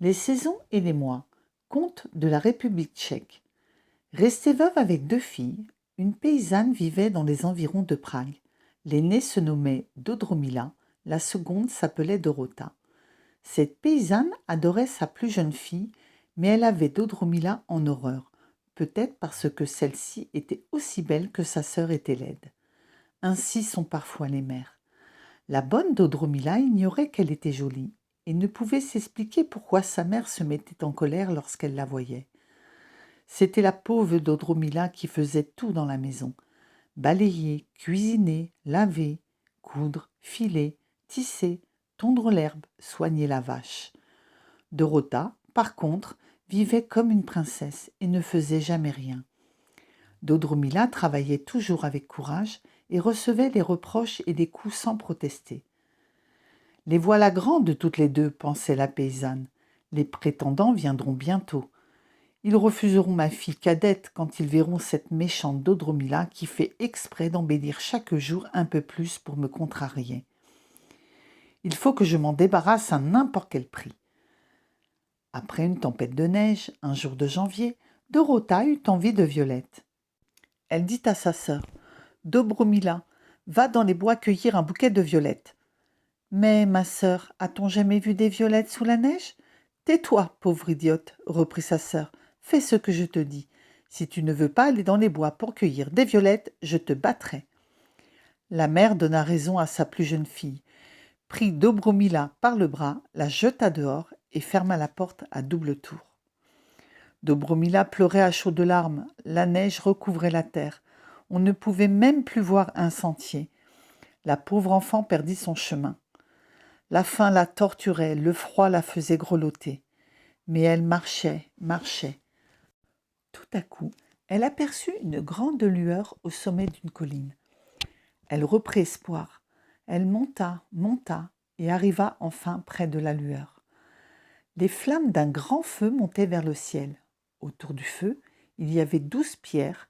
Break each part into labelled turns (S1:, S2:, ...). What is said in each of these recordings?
S1: Les saisons et les mois. Conte de la République tchèque. Restée veuve avec 2 filles, une paysanne vivait dans les environs de Prague. L'aînée se nommait Dodromila, la seconde s'appelait Dorota. Cette paysanne adorait sa plus jeune fille, mais elle avait Dodromila en horreur, peut-être parce que celle-ci était aussi belle que sa sœur était laide. Ainsi sont parfois les mères. La bonne Dodromila ignorait qu'elle était jolie et ne pouvait s'expliquer pourquoi sa mère se mettait en colère lorsqu'elle la voyait. C'était la pauvre Dodromila qui faisait tout dans la maison. Balayer, cuisiner, laver, coudre, filer, tisser, tondre l'herbe, soigner la vache. Dorota, par contre, vivait comme une princesse et ne faisait jamais rien. Dodromila travaillait toujours avec courage et recevait les reproches et des coups sans protester. Les voilà grandes toutes les deux, pensait la paysanne. Les prétendants viendront bientôt. Ils refuseront ma fille cadette quand ils verront cette méchante Dodromila qui fait exprès d'embellir chaque jour un peu plus pour me contrarier. Il faut que je m'en débarrasse à n'importe quel prix. Après une tempête de neige, un jour de janvier, Dorota eut envie de violettes. Elle dit à sa sœur, « Dobromila, va dans les bois cueillir un bouquet de violettes. » « Mais, ma sœur, a-t-on jamais vu des violettes sous la neige ? » « Tais-toi, pauvre idiote, reprit sa sœur. « Fais ce que je te dis. Si tu ne veux pas aller dans les bois pour cueillir des violettes, je te battrai. » La mère donna raison à sa plus jeune fille, prit Dobromila par le bras, la jeta dehors et ferma la porte à double tour. Dobromila pleurait à chaudes larmes, la neige recouvrait la terre. On ne pouvait même plus voir un sentier. La pauvre enfant perdit son chemin. La faim la torturait, le froid la faisait grelotter. Mais elle marchait, marchait. Tout à coup, elle aperçut une grande lueur au sommet d'une colline. Elle reprit espoir. Elle monta, monta, et arriva enfin près de la lueur. Les flammes d'un grand feu montaient vers le ciel. Autour du feu, il y avait 12 pierres,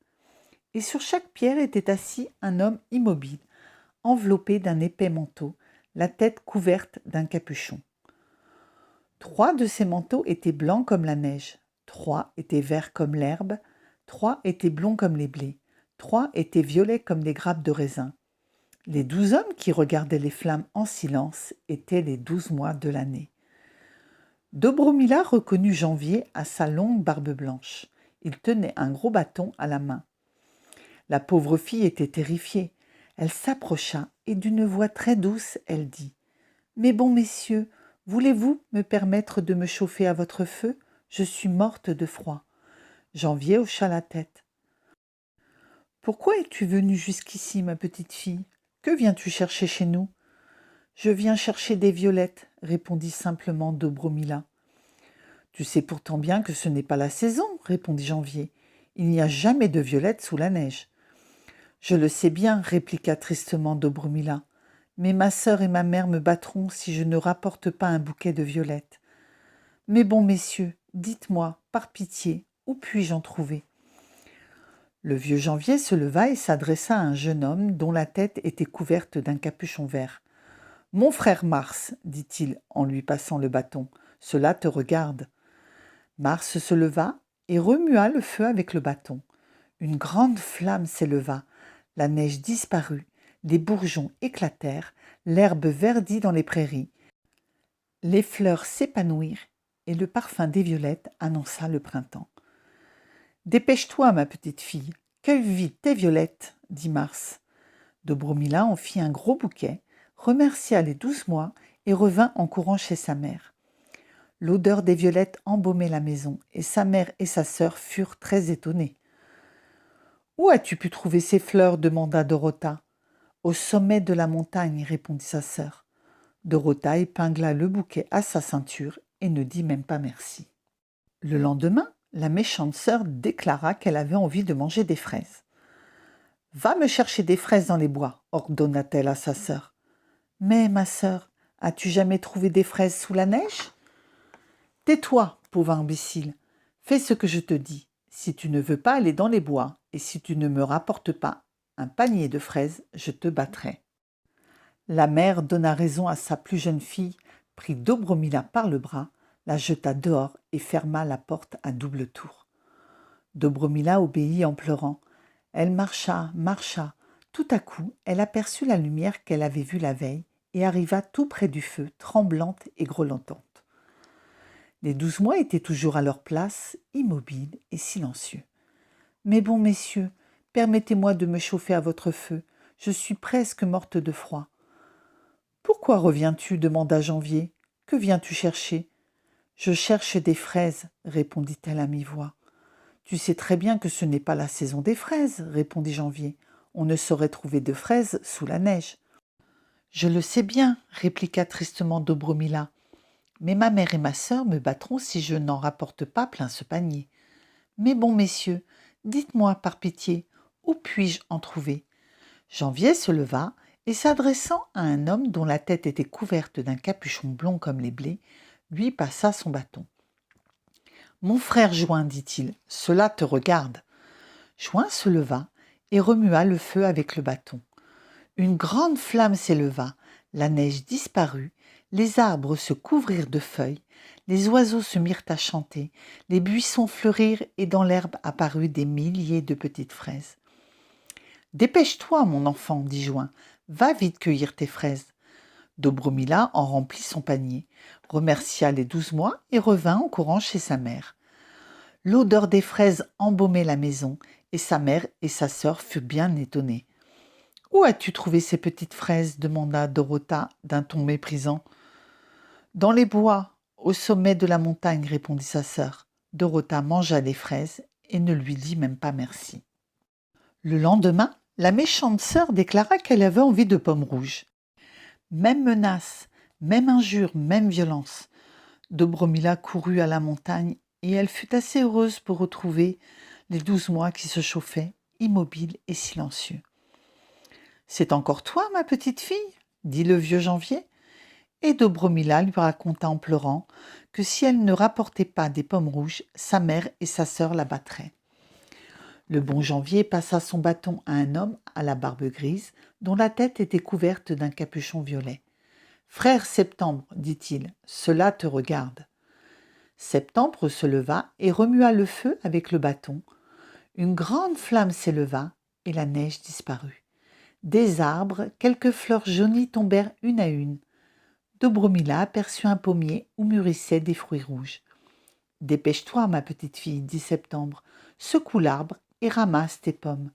S1: et sur chaque pierre était assis un homme immobile, enveloppé d'un épais manteau, la tête couverte d'un capuchon. 3 de ces manteaux étaient blancs comme la neige, 3 étaient verts comme l'herbe, 3 étaient blonds comme les blés, 3 étaient violets comme les grappes de raisin. Les 12 hommes qui regardaient les flammes en silence étaient les 12 mois de l'année. Dobromila reconnut Janvier à sa longue barbe blanche. Il tenait un gros bâton à la main. La pauvre fille était terrifiée. Elle s'approcha et d'une voix très douce, elle dit « Mes bons messieurs, voulez-vous me permettre de me chauffer à votre feu ? Je suis morte de froid. » Janvier hocha la tête. « Pourquoi es-tu venue jusqu'ici, ma petite fille ? Que viens-tu chercher chez nous ?»« Je viens chercher des violettes, » répondit simplement Dobromila. « Tu sais pourtant bien que ce n'est pas la saison, » répondit Janvier. « Il n'y a jamais de violettes sous la neige. »« Je le sais bien, » répliqua tristement Dobromila. « Mais ma sœur et ma mère me battront si je ne rapporte pas un bouquet de violettes. Mes bons messieurs, dites-moi, par pitié, où puis-je en trouver ?» Le vieux Janvier se leva et s'adressa à un jeune homme dont la tête était couverte d'un capuchon vert. « Mon frère Mars, dit-il en lui passant le bâton, cela te regarde. » Mars se leva et remua le feu avec le bâton. Une grande flamme s'éleva, la neige disparut, les bourgeons éclatèrent, l'herbe verdit dans les prairies, les fleurs s'épanouirent et le parfum des violettes annonça le printemps. « Dépêche-toi, ma petite fille, cueille vite tes violettes, » dit Mars. Dobromila en fit un gros bouquet, remercia les 12 mois et revint en courant chez sa mère. L'odeur des violettes embaumait la maison et sa mère et sa sœur furent très étonnées. « Où as-tu pu trouver ces fleurs ?» demanda Dorota. « Au sommet de la montagne, » répondit sa sœur. Dorota épingla le bouquet à sa ceinture et ne dit même pas merci. Le lendemain, la méchante sœur déclara qu'elle avait envie de manger des fraises. « Va me chercher des fraises dans les bois, » ordonna-t-elle à sa sœur. « Mais, ma sœur, as-tu jamais trouvé des fraises sous la neige ? » « Tais-toi, pauvre imbécile, fais ce que je te dis. Si tu ne veux pas aller dans les bois et si tu ne me rapportes pas un panier de fraises, je te battrai. » La mère donna raison à sa plus jeune fille, prit Dobromila par le bras, la jeta dehors et ferma la porte à double tour. Dobromila obéit en pleurant. Elle marcha, marcha. Tout à coup, elle aperçut la lumière qu'elle avait vue la veille et arriva tout près du feu, tremblante et grelottante. Les 12 mois étaient toujours à leur place, immobiles et silencieux. « Mes bons messieurs, permettez-moi de me chauffer à votre feu. Je suis presque morte de froid. »« Pourquoi reviens-tu » demanda Janvier. « Que viens-tu chercher ?»« Je cherche des fraises, » répondit-elle à mi-voix. « Tu sais très bien que ce n'est pas la saison des fraises, » répondit Janvier. « On ne saurait trouver de fraises sous la neige. »« Je le sais bien, » répliqua tristement Dobromila. « Mais ma mère et ma sœur me battront si je n'en rapporte pas plein ce panier. Mes bons messieurs, dites-moi par pitié, où puis-je en trouver ?» Janvier se leva et s'adressant à un homme dont la tête était couverte d'un capuchon blond comme les blés, lui passa son bâton. « Mon frère Juin, dit-il, cela te regarde. » Juin se leva et remua le feu avec le bâton. Une grande flamme s'éleva, la neige disparut, les arbres se couvrirent de feuilles, les oiseaux se mirent à chanter, les buissons fleurirent et dans l'herbe apparurent des milliers de petites fraises. « Dépêche-toi, mon enfant, dit Juin, va vite cueillir tes fraises. » Dobromila en remplit son panier, remercia les 12 mois et revint en courant chez sa mère. L'odeur des fraises embaumait la maison et sa mère et sa sœur furent bien étonnées. « Où as-tu trouvé ces petites fraises » demanda Dorota d'un ton méprisant. « Dans les bois, au sommet de la montagne, répondit sa sœur. Dorota mangea les fraises et ne lui dit même pas merci. Le lendemain, la méchante sœur déclara qu'elle avait envie de pommes rouges. Même menace, même injure, même violence. Dobromila courut à la montagne et elle fut assez heureuse pour retrouver les 12 mois qui se chauffaient, immobiles et silencieux. « C'est encore toi, ma petite fille ?» dit le vieux Janvier. Et Dobromila lui raconta en pleurant que si elle ne rapportait pas des pommes rouges, sa mère et sa sœur la battraient. Le bon Janvier passa son bâton à un homme à la barbe grise, dont la tête était couverte d'un capuchon violet. « Frère Septembre, dit-il, cela te regarde. » Septembre se leva et remua le feu avec le bâton. Une grande flamme s'éleva et la neige disparut. Des arbres, quelques fleurs jaunies tombèrent une à une. Dobromila aperçut un pommier où mûrissaient des fruits rouges. « Dépêche-toi, ma petite fille, dit Septembre, secoue l'arbre et ramasse tes pommes. »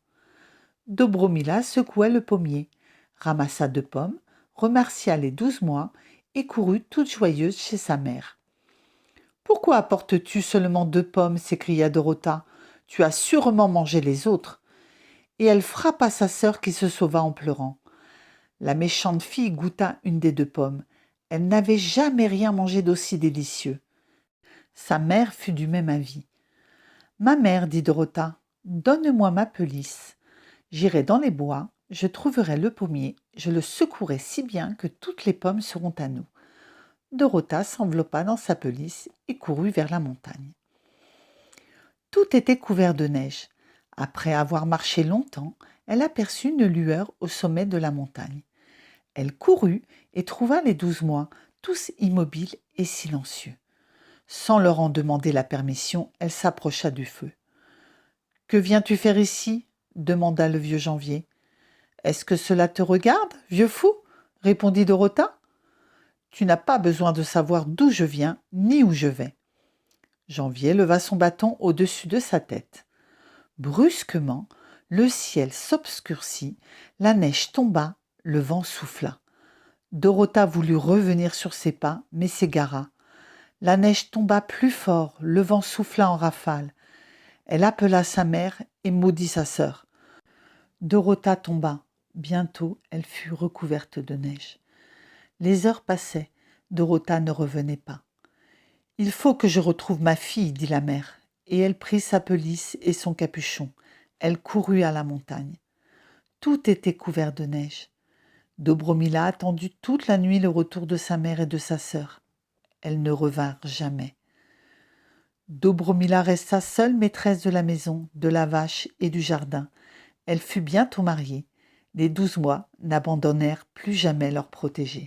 S1: Dobromila secouait le pommier, ramassa 2 pommes, remercia les 12 mois et courut toute joyeuse chez sa mère. « Pourquoi apportes-tu seulement 2 pommes » s'écria Dorota. « Tu as sûrement mangé les autres. » Et elle frappa sa sœur qui se sauva en pleurant. La méchante fille goûta une des 2 pommes. Elle n'avait jamais rien mangé d'aussi délicieux. Sa mère fut du même avis. « Ma mère, dit Dorota, donne-moi ma pelisse. J'irai dans les bois, je trouverai le pommier, je le secouerai si bien que toutes les pommes seront à nous. » Dorota s'enveloppa dans sa pelisse et courut vers la montagne. Tout était couvert de neige. Après avoir marché longtemps, elle aperçut une lueur au sommet de la montagne. Elle courut et trouva les 12 mois, tous immobiles et silencieux. Sans leur en demander la permission, elle s'approcha du feu. « Que viens-tu faire ici ?» demanda le vieux Janvier. « Est-ce que cela te regarde, vieux fou ?» répondit Dorota. « Tu n'as pas besoin de savoir d'où je viens ni où je vais. » Janvier leva son bâton au-dessus de sa tête. Brusquement, le ciel s'obscurcit, la neige tomba, le vent souffla. Dorota voulut revenir sur ses pas, mais s'égara. La neige tomba plus fort, le vent souffla en rafales. Elle appela sa mère et maudit sa sœur. Dorota tomba. Bientôt, elle fut recouverte de neige. Les heures passaient. Dorota ne revenait pas. « Il faut que je retrouve ma fille, dit la mère, et elle prit sa pelisse et son capuchon. Elle courut à la montagne. Tout était couvert de neige. Dobromila attendit toute la nuit le retour de sa mère et de sa sœur. Elles ne revinrent jamais. Dobromila resta seule maîtresse de la maison, de la vache et du jardin. Elle fut bientôt mariée. Les 12 mois n'abandonnèrent plus jamais leur protégé.